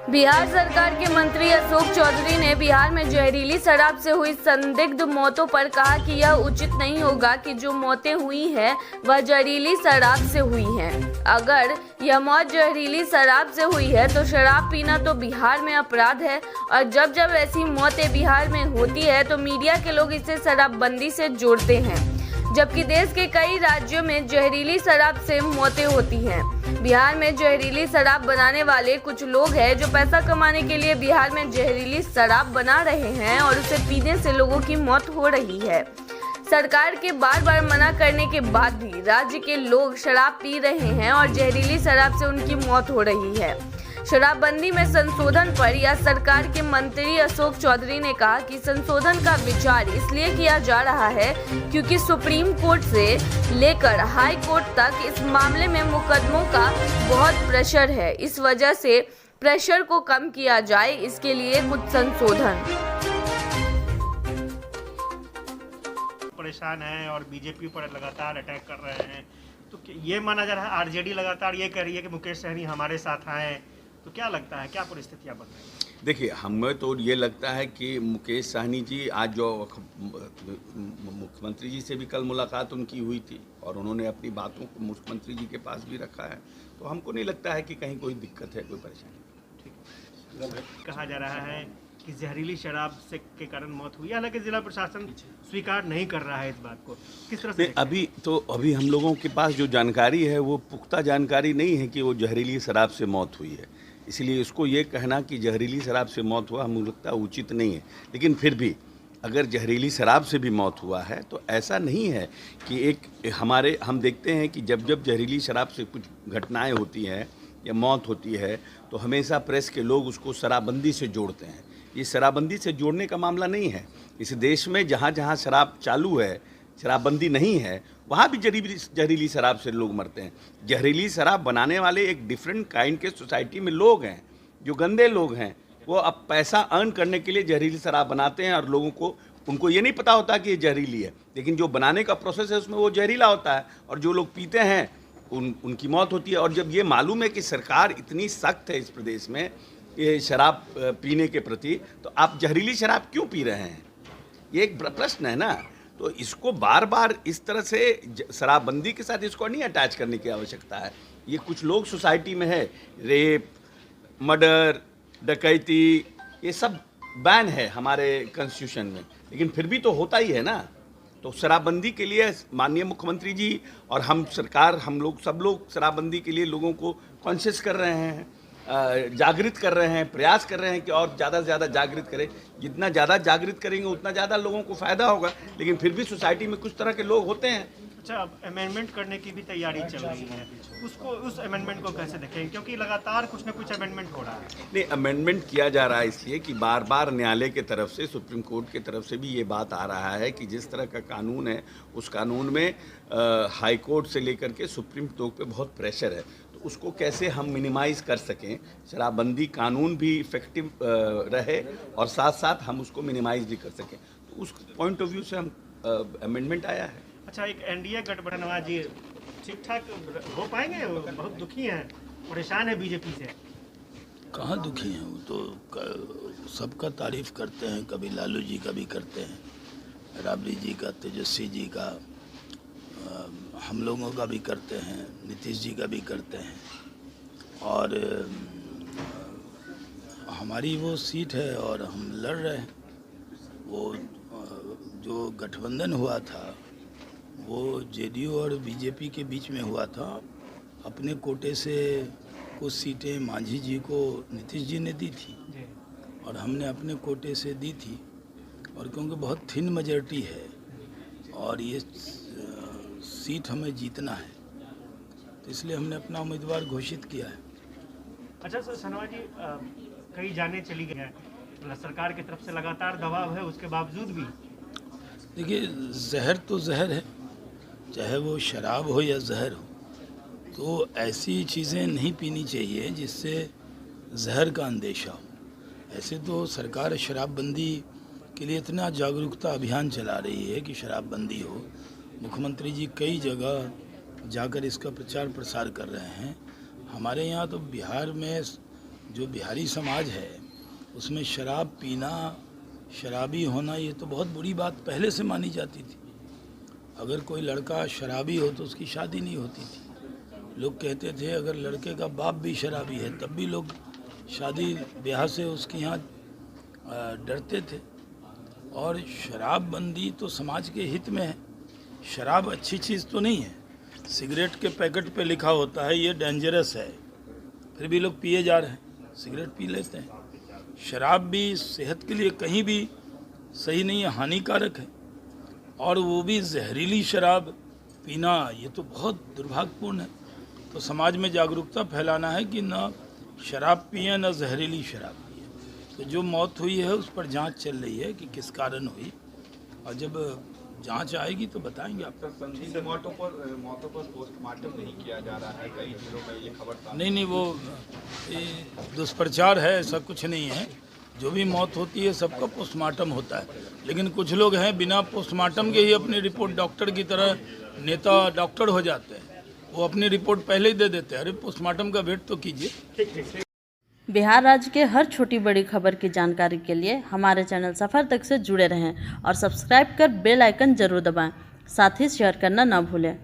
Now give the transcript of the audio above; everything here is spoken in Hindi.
बिहार सरकार के मंत्री अशोक चौधरी ने बिहार में जहरीली शराब से हुई संदिग्ध मौतों पर कहा कि यह उचित नहीं होगा कि जो मौतें हुई हैं वह जहरीली शराब से हुई हैं। अगर यह मौत जहरीली शराब से हुई है तो शराब पीना तो बिहार में अपराध है और जब जब ऐसी मौतें बिहार में होती है तो मीडिया के लोग इसे शराबबंदी से जोड़ते हैं, जबकि देश के कई राज्यों में जहरीली शराब से मौतें होती हैं। बिहार में जहरीली शराब बनाने वाले कुछ लोग हैं जो पैसा कमाने के लिए बिहार में जहरीली शराब बना रहे हैं और उसे पीने से लोगों की मौत हो रही है। सरकार के बार बार मना करने के बाद भी राज्य के लोग शराब पी रहे हैं और जहरीली शराब से उनकी मौत हो रही है। शराबबंदी में संशोधन पर या सरकार के मंत्री अशोक चौधरी ने कहा कि संशोधन का विचार इसलिए किया जा रहा है क्योंकि सुप्रीम कोर्ट से लेकर हाई कोर्ट तक इस मामले में मुकदमों का बहुत प्रेशर है। इस वजह से प्रेशर को कम किया जाए, इसके लिए कुछ संशोधन। परेशान हैं और बीजेपी पर लगातार अटैक कर रहे हैं, तो ये माना जा रहा है आरजेडी लगातार ये कह रही है कि मुकेश सहनी हमारे साथ आए, तो क्या लगता है क्या परिस्थितियां बन रही हैं? देखिए, हमें तो ये लगता है कि मुकेश सहनी जी आज जो मुख्यमंत्री जी से भी कल मुलाकात उनकी हुई थी और उन्होंने अपनी बातों को मुख्यमंत्री जी के पास भी रखा है, तो हमको नहीं लगता है कि कहीं कोई दिक्कत है, कोई परेशानी। ठीक कहा जा रहा है कि जहरीली शराब से के कारण मौत हुई, हालांकि जिला प्रशासन स्वीकार नहीं कर रहा है इस बात को, किस तरह से? अभी हम लोगों के पास जो जानकारी है वो पुख्ता जानकारी नहीं है कि वो जहरीली शराब से मौत हुई है, इसलिए इसको ये कहना कि जहरीली शराब से मौत हुआ हमें लगता है उचित नहीं है। लेकिन फिर भी अगर जहरीली शराब से भी मौत हुआ है तो ऐसा नहीं है कि हम देखते हैं कि जब जब जहरीली शराब से कुछ घटनाएं होती हैं या मौत होती है तो हमेशा प्रेस के लोग उसको शराबबंदी से जोड़ते हैं। ये शराबबंदी से जोड़ने का मामला नहीं है। इस देश में जहाँ जहाँ शराब चालू है, शराबबंदी नहीं है, वहाँ भी जहरीली शराब से लोग मरते हैं। जहरीली शराब बनाने वाले एक डिफरेंट काइंड के सोसाइटी में लोग हैं, जो गंदे लोग हैं। वो अब पैसा अर्न करने के लिए जहरीली शराब बनाते हैं और लोगों को उनको ये नहीं पता होता कि ये जहरीली है, लेकिन जो बनाने का प्रोसेस है उसमें वो जहरीला होता है और जो लोग पीते हैं उनकी मौत होती है। और जब ये मालूम है कि सरकार इतनी सख्त है इस प्रदेश में ये शराब पीने के प्रति, तो आप जहरीली शराब क्यों पी रहे हैं, ये एक प्रश्न है ना। तो इसको बार बार इस तरह से शराबबंदी के साथ इसको नहीं अटैच करने की आवश्यकता है। ये कुछ लोग सोसाइटी में है, रेप, मर्डर, डकैती, ये सब बैन है हमारे कॉन्स्टिट्यूशन में, लेकिन फिर भी तो होता ही है ना। तो शराबबंदी के लिए माननीय मुख्यमंत्री जी और हम सरकार, सब लोग शराबबंदी के लिए लोगों को कॉन्शियस कर रहे हैं, जागृत कर रहे हैं, प्रयास कर रहे हैं कि और ज़्यादा से ज़्यादा जागृत करें। जितना ज़्यादा जागृत करेंगे उतना ज़्यादा लोगों को फ़ायदा होगा, लेकिन फिर भी सोसाइटी में कुछ तरह के लोग होते हैं। अच्छा, अब अमेंडमेंट करने की भी तैयारी चल रही है, उस अमेंडमेंट को कैसे देखें, क्योंकि लगातार कुछ न कुछ अमेंडमेंट हो रहा है? नहीं, अमेंडमेंट किया जा रहा है इसलिए कि बार बार न्यायालय के तरफ से, सुप्रीम कोर्ट की तरफ से भी ये बात आ रहा है कि जिस तरह का कानून है उस कानून में हाई कोर्ट से लेकर के सुप्रीम कोर्ट पे बहुत प्रेशर है, तो उसको कैसे हम मिनिमाइज़ कर सकें, शराबबंदी कानून भी इफेक्टिव रहे और साथ साथ हम उसको मिनिमाइज़ भी कर सकें, तो उस पॉइंट ऑफ व्यू से हम अमेंडमेंट आया है। अच्छा, एक एनडीए गठबंधन जी ठीक ठाक हो पाएंगे? बहुत दुखी हैं, परेशान है बीजेपी से। कहाँ दुखी हैं, वो तो सबका तारीफ करते हैं, कभी लालू जी का भी करते हैं, राबड़ी जी का, तेजस्वी जी का, हम लोगों का भी करते हैं, नीतीश जी का भी करते हैं। और हमारी वो सीट है और हम लड़ रहे हैं। वो जो गठबंधन हुआ था वो जेडीयू और बीजेपी के बीच में हुआ था। अपने कोटे से कुछ सीटें मांझी जी को नीतीश जी ने दी थी और हमने अपने कोटे से दी थी, और क्योंकि बहुत थिन मेजॉरिटी है और ये सीट हमें जीतना है, तो इसलिए हमने अपना उम्मीदवार घोषित किया है। अच्छा सर, सनवा जी, कई जाने चली गई हैं, सरकार की तरफ से लगातार दबाव है, उसके बावजूद भी? देखिए, जहर तो जहर है, चाहे वो शराब हो या जहर हो, तो ऐसी चीज़ें नहीं पीनी चाहिए जिससे जहर का अंदेशा हो। ऐसे तो सरकार शराबबंदी के लिए इतना जागरूकता अभियान चला रही है कि शराबबंदी हो। मुख्यमंत्री जी कई जगह जाकर इसका प्रचार प्रसार कर रहे हैं। हमारे यहाँ तो बिहार में जो बिहारी समाज है उसमें शराब पीना, शराबी होना, ये तो बहुत बुरी बात पहले से मानी जाती थी। अगर कोई लड़का शराबी हो तो उसकी शादी नहीं होती थी। लोग कहते थे अगर लड़के का बाप भी शराबी है तब भी लोग शादी ब्याह से उसके यहाँ डरते थे। और शराबबंदी तो समाज के हित में है। शराब अच्छी चीज़ तो नहीं है। सिगरेट के पैकेट पे लिखा होता है ये डेंजरस है, फिर भी लोग पिए जा रहे हैं, सिगरेट पी लेते हैं। शराब भी सेहत के लिए कहीं भी सही नहीं है, हानिकारक है। और वो भी जहरीली शराब पीना, ये तो बहुत दुर्भाग्यपूर्ण है। तो समाज में जागरूकता फैलाना है कि न शराब पिए न जहरीली शराब पिए। तो जो मौत हुई है उस पर जांच चल रही है कि किस कारण हुई, और जब जांच आएगी तो बताएंगे आपको। संदिग्ध मौतों पर पोस्टमार्टम नहीं किया जा रहा है, कई जिलों में ये खबर नहीं, वो ये दुष्प्रचार है, ऐसा कुछ नहीं है। जो भी मौत होती है सबका पोस्टमार्टम होता है, लेकिन कुछ लोग हैं बिना पोस्टमार्टम के ही अपनी रिपोर्ट, डॉक्टर की तरह नेता डॉक्टर हो जाते हैं, वो अपनी रिपोर्ट पहले ही दे देते हैं। अरे पोस्टमार्टम का वेट तो कीजिए। बिहार राज्य के हर छोटी बड़ी खबर की जानकारी के लिए हमारे चैनल सफ़र तक से जुड़े रहें और सब्सक्राइब कर बेल आइकन जरूर दबाएं। साथ ही शेयर करना ना भूलें।